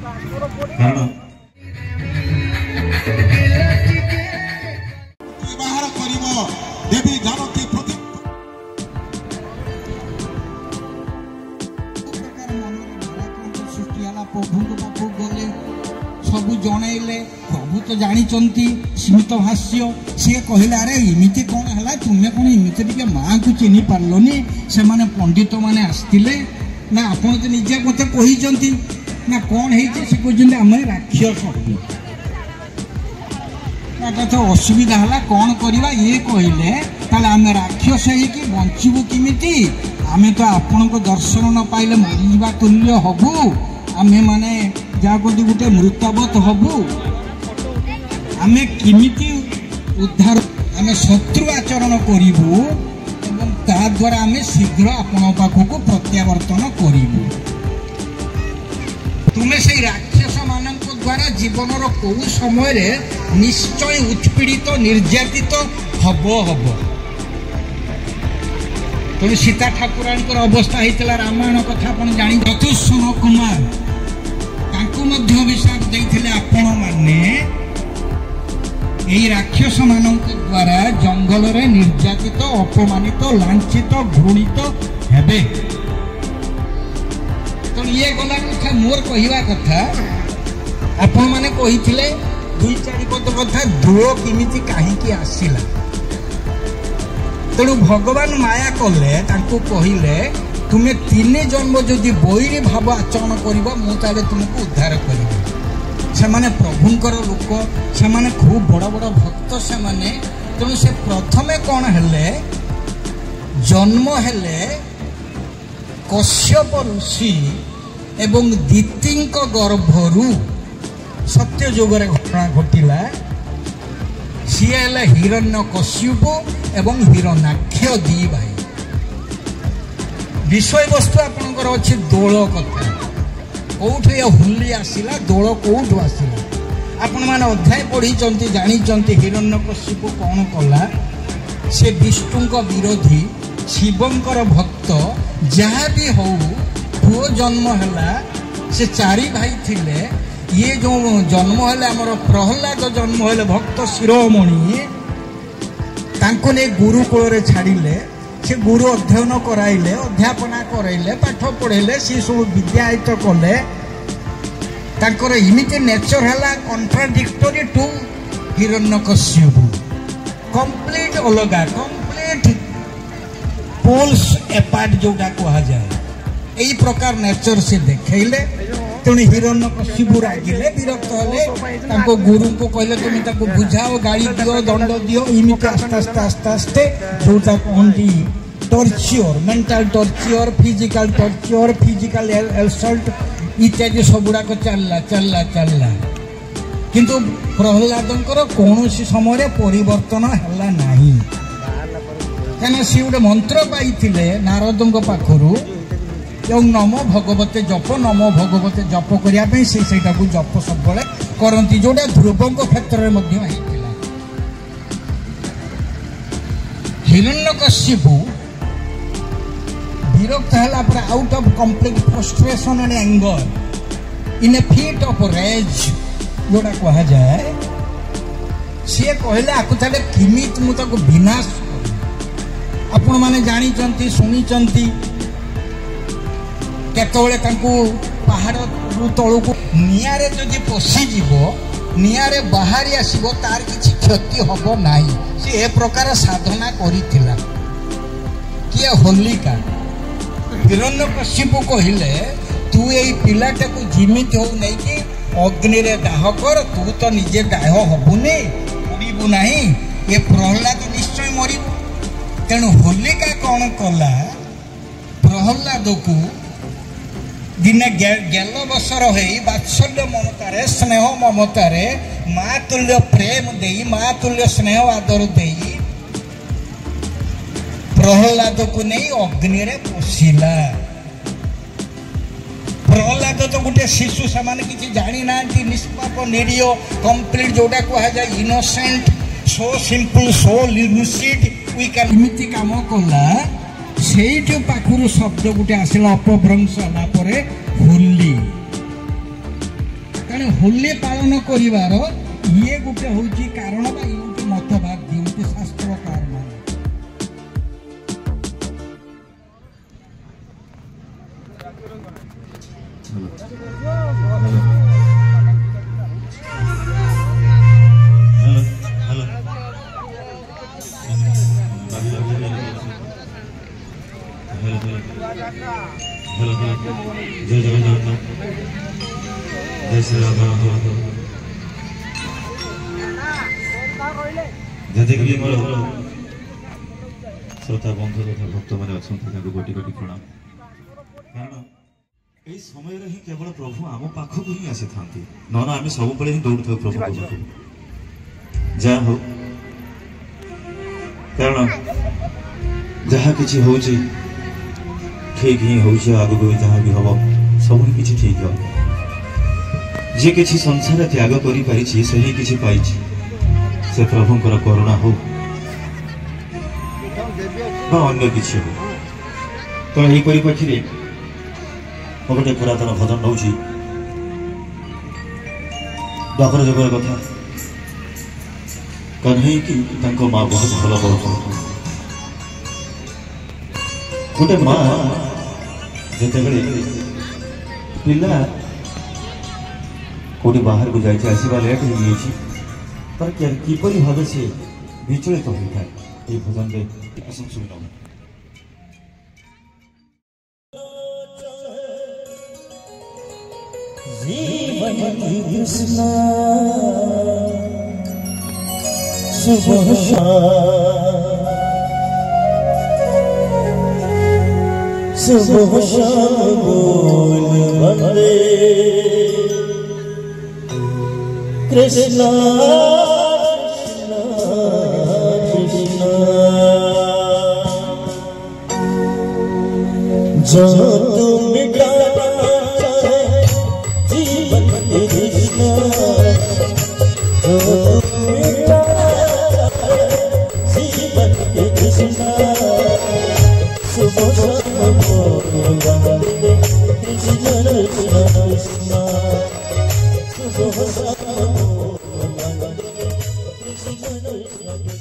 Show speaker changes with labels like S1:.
S1: କାରଣ
S2: ବ୍ୟବହାର କରିବ ଦେବୀ ଜାନକୀ ପ୍ରତି ସୃଷ୍ଟି ହେଲା ପ୍ରଭୁଙ୍କ ପାଖକୁ ଗଲେ ସବୁ ଜଣେଇଲେ। ପ୍ରଭୁ ତ ଜାଣିଛନ୍ତି ସ୍ମିତ ଭାଷ୍ୟ। ସିଏ କହିଲେ ଆରେ ଏମିତି କ'ଣ ହେଲା, ତୁମେ କ'ଣ ଏମିତି ଟିକେ ମାଆଙ୍କୁ ଚିହ୍ନି ପାରିଲନି? ସେମାନେ ପଣ୍ଡିତ ମାନେ ଆସିଥିଲେ ନା ଆପଣ ତ ନିଜେ ମୋତେ କହିଛନ୍ତି ନା କ'ଣ ହେଇଛି? ସେ କହୁଛନ୍ତି ଆମେ ରାକ୍ଷସ ହବୁ। ଏଟା ତ ଅସୁବିଧା ହେଲା, କ'ଣ କରିବା? ଇଏ କହିଲେ ତାହେଲେ ଆମେ ରାକ୍ଷସ ହେଇକି ବଞ୍ଚିବୁ କେମିତି? ଆମେ ତ ଆପଣଙ୍କ ଦର୍ଶନ ନ ପାଇଲେ ମରିଯିବା ତୁଲ୍ୟ ହବୁ। ଆମେ ମାନେ ଯାହା କହନ୍ତି ଗୋଟେ ମୃତବତ ହବୁ। ଆମେ କେମିତି ଉଦ୍ଧାର? ଆମେ ଶତ୍ରୁ ଆଚରଣ କରିବୁ ଏବଂ ତାଦ୍ୱାରା ଆମେ ଶୀଘ୍ର ଆପଣଙ୍କ ପାଖକୁ ପ୍ରତ୍ୟାବର୍ତ୍ତନ କରିବୁ। ତୁମେ ସେଇ ରାକ୍ଷସ ମାନଙ୍କ ଦ୍ୱାରା ଜୀବନର କୋଉ ସମୟରେ ନିଶ୍ଚୟ ଉତ୍ପୀଡ଼ିତ ନିର୍ଯାତିତ ହବ। ତେଣୁ ସୀତା ଠାକୁରାଣୀଙ୍କର ଅବସ୍ଥା ହେଇଥିଲା। ରାମାୟଣ କଥା ଆପଣ ଜାଣି ଚତୁଃଶନ କୁମାର ତାଙ୍କୁ ମଧ୍ୟ ଅଭିଶାପ ଦେଇଥିଲେ ଆପଣମାନେ ଏହି ରାକ୍ଷସ ମାନଙ୍କ ଦ୍ୱାରା ଜଙ୍ଗଲରେ ନିର୍ଯାତିତ, ଅପମାନିତ, ଲାଞ୍ଛିତ, ଘୃଣିତ ହେବେ। ତେଣୁ ଇଏ ଗଲା କଥା। ମୋର କହିବା କଥା, ଆପଣମାନେ କହିଥିଲେ 2-4 ପଦ କଥା, ଦୋଳ କେମିତି କାହିଁକି ଆସିଲା? ତେଣୁ ଭଗବାନ ମାୟା କଲେ, ତାଙ୍କୁ କହିଲେ ତୁମେ 3 ଜନ୍ମ ଯଦି ବୈରୀ ଭାବ ଆଚରଣ କରିବ ମୁଁ ତାହେଲେ ତୁମକୁ ଉଦ୍ଧାର କରିବି। ସେମାନେ ପ୍ରଭୁଙ୍କର ଲୋକ, ସେମାନେ ଖୁବ ବଡ଼ ବଡ଼ ଭକ୍ତ ସେମାନେ। ତେଣୁ ସେ ପ୍ରଥମେ କ'ଣ ହେଲେ, ଜନ୍ମ ହେଲେ କଶ୍ୟପ ଋଷି ଏବଂ ଦିତିଙ୍କ ଗର୍ଭରୁ। ସତ୍ୟ ଯୁଗରେ ଘଟଣା ଘଟିଲା। ସିଏ ହେଲେ ହିରଣ୍ୟକଶ୍ୟପ ଏବଂ ହିରଣ୍ୟାକ୍ଷ 2 ଭାଇ। ବିଷୟବସ୍ତୁ ଆପଣଙ୍କର ଅଛି ଦୋଳ କଥା। କୋଉଠୁ ଏ ହୋଲି ଆସିଲା, ଦୋଳ କୋଉଠୁ ଆସିଲା? ଆପଣମାନେ ଅଧ୍ୟାୟ ପଢ଼ିଛନ୍ତି, ଜାଣିଛନ୍ତି ହିରଣ୍ୟକଶ୍ୟପ କ'ଣ କଲା। ସେ ବିଷ୍ଣୁଙ୍କ ବିରୋଧୀ, ଶିବଙ୍କର ଭକ୍ତ। ଯାହା ବି ହଉ ପୁଅ ଜନ୍ମ ହେଲା। ସେ 4 ଭାଇ ଥିଲେ। ଇଏ ଯେଉଁ ଜନ୍ମ ହେଲେ, ଆମର ପ୍ରହ୍ଲାଦ ଜନ୍ମ ହେଲେ ଭକ୍ତ ଶିରୋମଣି, ତାଙ୍କୁ ନେଇ ଗୁରୁକୂଳରେ ଛାଡ଼ିଲେ। ସେ ଗୁରୁ ଅଧ୍ୟୟନ କରାଇଲେ, ଅଧ୍ୟାପନା କରାଇଲେ, ପାଠ ପଢ଼େଇଲେ, ସେ ସବୁ ବିଦ୍ୟାୟିତ କଲେ। ତାଙ୍କର ଏମିତି ନେଚର ହେଲା କଣ୍ଟ୍ରାଡିକ୍ଟୋରି ଟୁ ହିରଣ୍ୟକଶ୍ୟପ। କମ୍ପ୍ଲିଟ ଅଲଗା, କମ୍ପ୍ଲିଟ ପୋଲ୍ସ ଏପାର୍ଟ ଯୋଉଟା କୁହାଯାଏ। এই প্রকার নেচর সে দেখাইলে। তেমনি হিরণ্যকশিপু রাগিলে, বিরক্ত হলে, তাঙ্ক গুরুଙ୍କୁ কহিলে তুমি তাকে বুঝাও, গাড়ি দিও, দণ্ড দিও। এমিতি আস্তে আস্তে আস্তে আস্তে যোটা কহନ୍ତି টর্চিওর, মেন্টাল টর্চিওর, ফিজিক্যাল টর্চিওর, ফিজিক্যাল এলসল্ট ইত্যাদি সবুড়াক চাল্লা। কিন্তু প্রহ্লাদଙ୍କର কୌଣସି ସମୟରେ ପରିବର୍ତ୍ତନ ହେଲା ନାହିଁ। କାହିଁକିନା ସେ ଗୋଟେ ମନ୍ତ୍ର ପାଇଥିଲେ ନାରଦଙ୍କ ପାଖରୁ, ଏବଂ ନମ ଭଗବତେ ଜପ, ନମ ଭଗବତେ ଜପ କରିବା ପାଇଁ ସେ ସେଇଟାକୁ ଜପ ସବୁବେଳେ କରନ୍ତି, ଯୋଉଟା ଧ୍ରୁବଙ୍କ କ୍ଷେତ୍ରରେ ମଧ୍ୟ ହେଇଥିଲା। ହିରଣ୍ୟକଶ୍ୟପ ବିରକ୍ତ ହେଲା ପରେ, out of complete frustration and ଆଙ୍ଗର, in a fit of raise ଯୋଉଟା କୁହାଯାଏ, ସିଏ କହିଲେ ଆକୁ ତାହେଲେ କେମିତି ମୁଁ ତାକୁ ବିନାଶ କରିବି। ଆପଣମାନେ ଜାଣିଛନ୍ତି, ଶୁଣିଛନ୍ତି କେତେବେଳେ ତାଙ୍କୁ ପାହାଡ଼ରୁ ତଳକୁ ନିଆଁରେ ଯଦି ପଶିଯିବ, ନିଆଁରେ ବାହାରି ଆସିବ, ତାର କିଛି କ୍ଷତି ହବ ନାହିଁ। ସେ ଏ ପ୍ରକାର ସାଧନା କରିଥିଲା। କିଏ? ହୋଲିକା। ହିରଣ୍ୟକଶ୍ୟପ କହିଲେ ତୁ ଏଇ ପିଲାଟାକୁ ଯେମିତି ହଉ ନେଇକି ଅଗ୍ନିରେ ଦାହ କର, ତୁ ତ ନିଜେ ଦାହ ହବୁନି, ପୋଡ଼ିବୁ ନାହିଁ, ଏ ପ୍ରହ୍ଲାଦ ନିଶ୍ଚୟ ମରିବ। ତେଣୁ ହୋଲିକା କ'ଣ କଲା, ପ୍ରହ୍ଲାଦକୁ ଦିନେ ଗେଲ ବସର ହେଇ ବାତ୍ସଲ୍ୟ ମମତାରେ, ସ୍ନେହ ମମତାରେ, ମା ତୁଲ୍ୟ ପ୍ରେମ ଦେଇ, ମା ତୁଲ୍ୟ ସ୍ନେହ ଆଦର ଦେଇ ପ୍ରହ୍ଲାଦକୁ ନେଇ ଅଗ୍ନିରେ ପୋଷିଲା। ପ୍ରହ୍ଲାଦ ତ ଗୋଟେ ଶିଶୁ, ସେମାନେ କିଛି ଜାଣିନାହାନ୍ତି, ନିଷ୍ପାପ, ନିରୀହ, କମ୍ପ୍ଲିଟ, ଯୋଉଟା କୁହାଯାଏ ଇନୋସେଣ୍ଟ, ସୋ ସିମ୍ପଲ, ସୋ ଲୁସିଡ୍। ଏମିତି କାମ କଲା। ସେଇଠି ପାଖରୁ ଶବ୍ଦ ଗୋଟେ ଆସିଲା, ଅପଭ୍ରଂଶ ହେଲା ପରେ ହୋଲି। होली पालन करिवार ये गोटे हूँ कारण बा ये मतवाद दिखते शास्त्रकार मान
S1: जय जगन्नाथ जय श्री राम जति मोर श्रोता बंधु तथा भक्त मैंने अच्छा गोटी गोटी प्रणाम कारण यही समय ही केवल प्रभु आम पाखक ही आसी था ना आम सब ही दौड़ था प्रभु पाखक जहा हो कारण जहाँ कि हूँ ठीक ही हूँ आग को जहाँ भी हम सब किसी ठीक हो जी किसी संसार त्याग करी से ही किसी पाई से प्रभुंकर करुणा हो अन्य किसी हो तो यही परिप्रेक्षी गोटे पुरातन भजन नौ द्वापर जुगर कथा कन्हई की माँ बहुत भल पाँच गोटे माँ जिते पिला कौटी बाहर को जाए आसवा लेट हो गई किपरि भाव से विचलित होता है ये भजन में शुण
S3: कृष्ण शुभ शुभ बोल वंदे कृष्ण कृष्ण जो तुम मिटाना चाहे जीवन कृष्ण जो तुम मिटाना चाहे जीवन कृष्ण शुभ कृष्ण कृष्ण शुभ